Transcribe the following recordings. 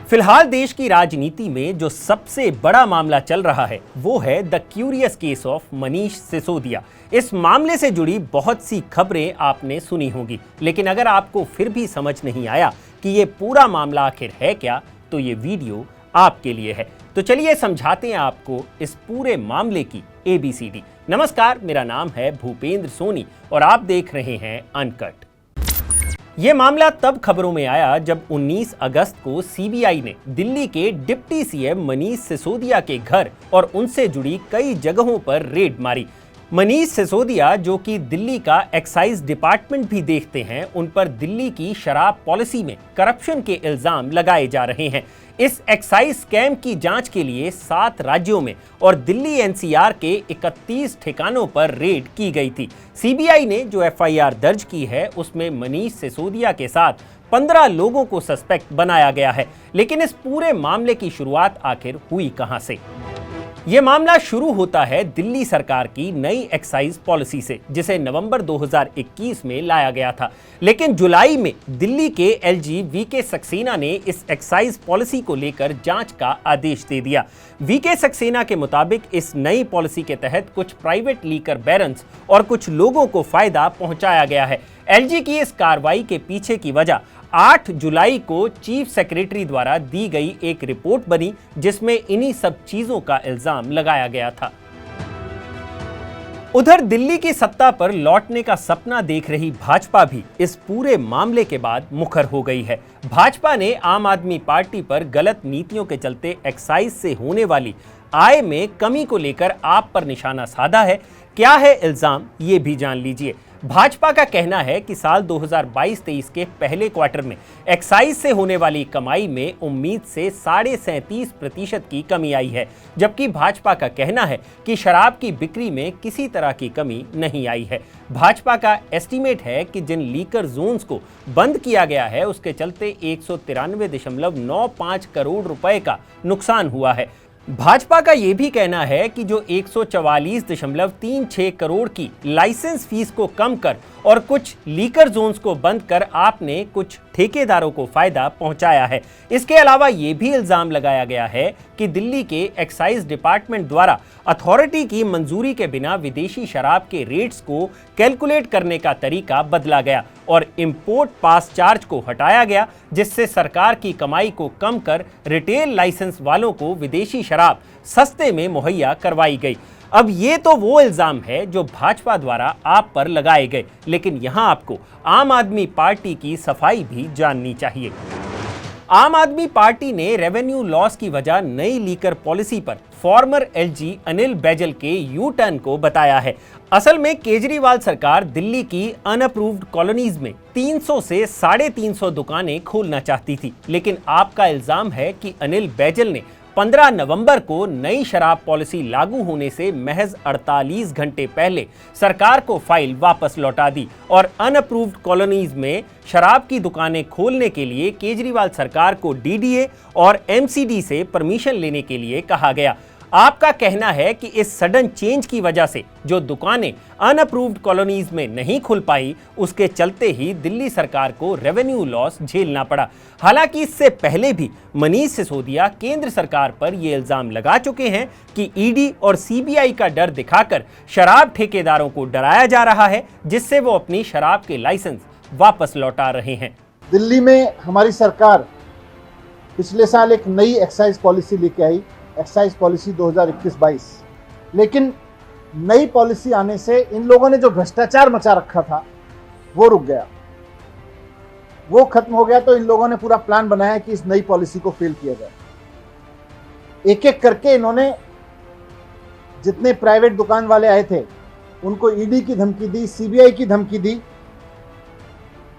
फिलहाल देश की राजनीति में जो सबसे बड़ा मामला चल रहा है वो है the curious case of Manish Sisodia. इस मामले से जुड़ी बहुत सी खबरें आपने सुनी होंगी, लेकिन अगर आपको फिर भी समझ नहीं आया कि ये पूरा मामला आखिर है क्या, तो ये वीडियो आपके लिए है। तो चलिए समझाते हैं आपको इस पूरे मामले की ABCD। नमस्कार, मेरा नाम है भूपेंद्र सोनी और आप देख रहे हैं अनकट। यह मामला तब खबरों में आया जब 19 अगस्त को CBI ने दिल्ली के डिप्टी CM मनीष सिसोदिया के घर और उनसे जुड़ी कई जगहों पर रेड मारी। मनीष सिसोदिया, जो कि दिल्ली का एक्साइज डिपार्टमेंट भी देखते हैं, उन पर दिल्ली की शराब पॉलिसी में करप्शन के इल्जाम लगाए जा रहे हैं। इस एक्साइज स्कैम की जांच के लिए 7 राज्यों में और दिल्ली NCR के 31 ठिकानों पर रेड की गई थी। CBI ने जो FIR दर्ज की है उसमें मनीष सिसोदिया के साथ 15 लोगों को सस्पेक्ट बनाया गया है। लेकिन इस पूरे मामले की शुरुआत आखिर हुई कहां से? यह मामला शुरू होता है दिल्ली सरकार की नई एक्साइज पॉलिसी से, जिसे नवंबर 2021 में लाया गया था। लेकिन जुलाई में दिल्ली के LG VK सक्सेना ने इस एक्साइज पॉलिसी को लेकर जांच का आदेश दे दिया। VK सक्सेना के मुताबिक इस नई पॉलिसी के तहत कुछ प्राइवेट लीकर बैरन्स और कुछ लोगों को फायदा पहुंचाया गया है। LG की इस कार्रवाई के पीछे की वजह 8 जुलाई को चीफ सेक्रेटरी द्वारा दी गई एक रिपोर्ट बनी, जिसमें इन्हीं सब चीजों का इल्जाम लगाया गया था। उधर दिल्ली की सत्ता पर लौटने का सपना देख रही भाजपा भी इस पूरे मामले के बाद मुखर हो गई है। भाजपा ने आम आदमी पार्टी पर गलत नीतियों के चलते एक्साइज से होने वाली आय में कमी को लेकर आप पर निशाना साधा है। क्या है इल्जाम, ये भी जान लीजिए। भाजपा का कहना है कि साल 2022-23 के पहले क्वार्टर में एक्साइज से होने वाली कमाई में उम्मीद से 37.5% की कमी आई है, जबकि भाजपा का कहना है कि शराब की बिक्री में किसी तरह की कमी नहीं आई है। भाजपा का एस्टीमेट है कि जिन लीकर जोन्स को बंद किया गया है उसके चलते 193.95 करोड़ रुपए का नुकसान हुआ है। भाजपा का यह भी कहना है कि जो 144.36 करोड़ की लाइसेंस फीस को कम कर और कुछ लीकर जोन्स को बंद कर आपने कुछ ठेकेदारों को फायदा पहुंचाया है। इसके अलावा यह भी इल्जाम लगाया गया है कि दिल्ली के एक्साइज डिपार्टमेंट द्वारा अथॉरिटी की मंजूरी के बिना विदेशी शराब के रेट्स को कैलकुलेट करने का तरीका बदला गया और इंपोर्ट पास चार्ज को हटाया गया, जिससे सरकार की कमाई को कम कर रिटेल लाइसेंस वालों को विदेशी शराब सस्ते में मुहैया करवाई गई। अब ये तो वो इल्जाम है जो भाजपा द्वारा आप पर लगाए गए, लेकिन यहां आपको आम आदमी पार्टी की सफाई भी जाननी चाहिए। आम आदमी पार्टी ने रेवेन्यू लॉस की वजह नई लीकर पॉलिसी पर फॉर्मर LG अनिल बैजल के यू टर्न को बताया है। असल में केजरीवाल सरकार दिल्ली की अनअप्रूव्ड कॉलोनीज में 300 से 350 दुकानें खोलना चाहती थी, लेकिन आपका इल्जाम है कि अनिल बैजल ने 15 नवंबर को नई शराब पॉलिसी लागू होने से महज 48 घंटे पहले सरकार को फाइल वापस लौटा दी और अनअप्रूव्ड कॉलोनीज में शराब की दुकानें खोलने के लिए केजरीवाल सरकार को DDA और MCD से परमिशन लेने के लिए कहा गया। आपका कहना है कि इस सडन चेंज की वजह से जो दुकानें अनअप्रूव्ड कॉलोनीज में नहीं खुल पाई, उसके चलते ही दिल्ली सरकार को रेवेन्यू लॉस झेलना पड़ा। हालांकि इससे पहले भी मनीष सिसोदिया केंद्र सरकार पर यह इल्जाम लगा चुके हैं कि ED और CBI का डर दिखाकर शराब ठेकेदारों को डराया जा रहा है, जिससे वो अपनी शराब के लाइसेंस वापस लौटा रहे हैं। दिल्ली में हमारी सरकार पिछले साल एक नई एक्साइज पॉलिसी लेके आई, एक्साइज पॉलिसी 2021-22। लेकिन नई पॉलिसी आने से इन लोगों ने जो भ्रष्टाचार मचा रखा था वो रुक गया, वो खत्म हो गया। तो इन लोगों ने पूरा प्लान बनाया कि इस नई पॉलिसी को फेल किया जाए। एक एक करके इन्होंने जितने प्राइवेट दुकान वाले आए थे उनको ED की धमकी दी, CBI की धमकी दी।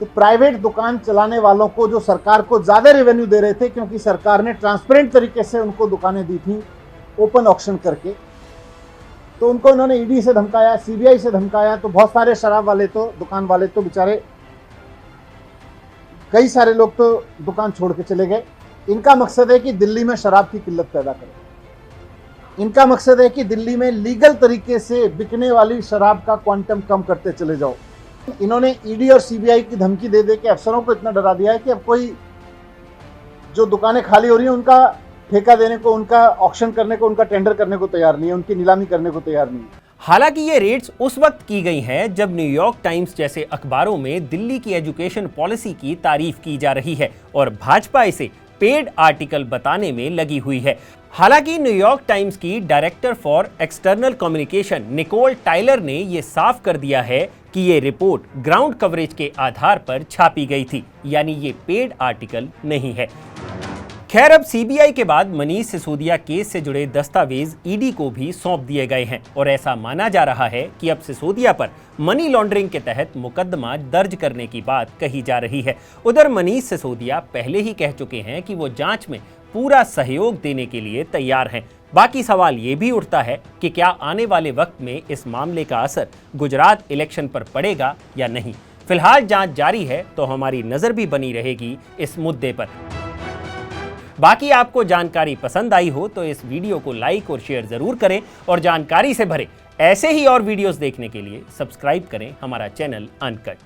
तो प्राइवेट दुकान चलाने वालों को जो सरकार को ज्यादा रेवेन्यू दे रहे थे, क्योंकि सरकार ने ट्रांसपेरेंट तरीके से उनको दुकानें दी थी ओपन ऑक्शन करके, तो उनको इन्होंने ED से धमकाया, CBI से धमकाया। तो बहुत सारे शराब वाले तो दुकान वाले तो बेचारे, कई सारे लोग तो दुकान छोड़ के चले गए। इनका मकसद है कि दिल्ली में शराब की किल्लत पैदा करें। इनका मकसद है कि दिल्ली में लीगल तरीके से बिकने वाली शराब का क्वांटम कम करते चले जाओ। इन्होंने ED और CBI की धमकी दे दे के अफसरों को इतना डरा दिया है कि अब कोई जो दुकानें खाली हो रही हैं उनका ठेका देने को, उनका ऑक्शन करने को, उनका टेंडर करने को तैयार नहीं है, उनकी नीलामी करने को तैयार नहीं है। हालांकि ये रेड्स उस वक्त की गई हैं जब न्यूयॉर्क टाइम्स जैसे अखबारों में दिल्ली की एजुकेशन पॉलिसी की तारीफ की जा रही है और भाजपा इसे पेड आर्टिकल बताने में लगी हुई है। हालांकि न्यूयॉर्क टाइम्स की director for external communication Nicole Tyler ने यह साफ कर दिया है कि ये रिपोर्ट ग्राउंड कवरेज के आधार पर छापी गई थी, यानी ये पेड आर्टिकल नहीं है। खैर, अब सीबीआई के बाद मनीष सिसोदिया केस से जुड़े दस्तावेज ईडी को भी सौंप दिए गए हैं और ऐसा माना जा रहा है कि अब सिसोदिया पर मनी लॉन्ड्रिंग के तहत मुकदमा दर्ज करने की बात कही जा रही है। उधर मनीष सिसोदिया पहले ही कह चुके हैं कि वो जांच में पूरा सहयोग देने के लिए तैयार हैं। बाकी सवाल ये भी उठता है कि क्या आने वाले वक्त में इस मामले का असर गुजरात इलेक्शन पर पड़ेगा या नहीं। फिलहाल जांच जारी है तो हमारी नजर भी बनी रहेगी इस मुद्दे पर। बाकी आपको जानकारी पसंद आई हो तो इस वीडियो को लाइक और शेयर जरूर करें और जानकारी से भरे ऐसे ही और वीडियोस देखने के लिए सब्सक्राइब करें हमारा चैनल अनकट।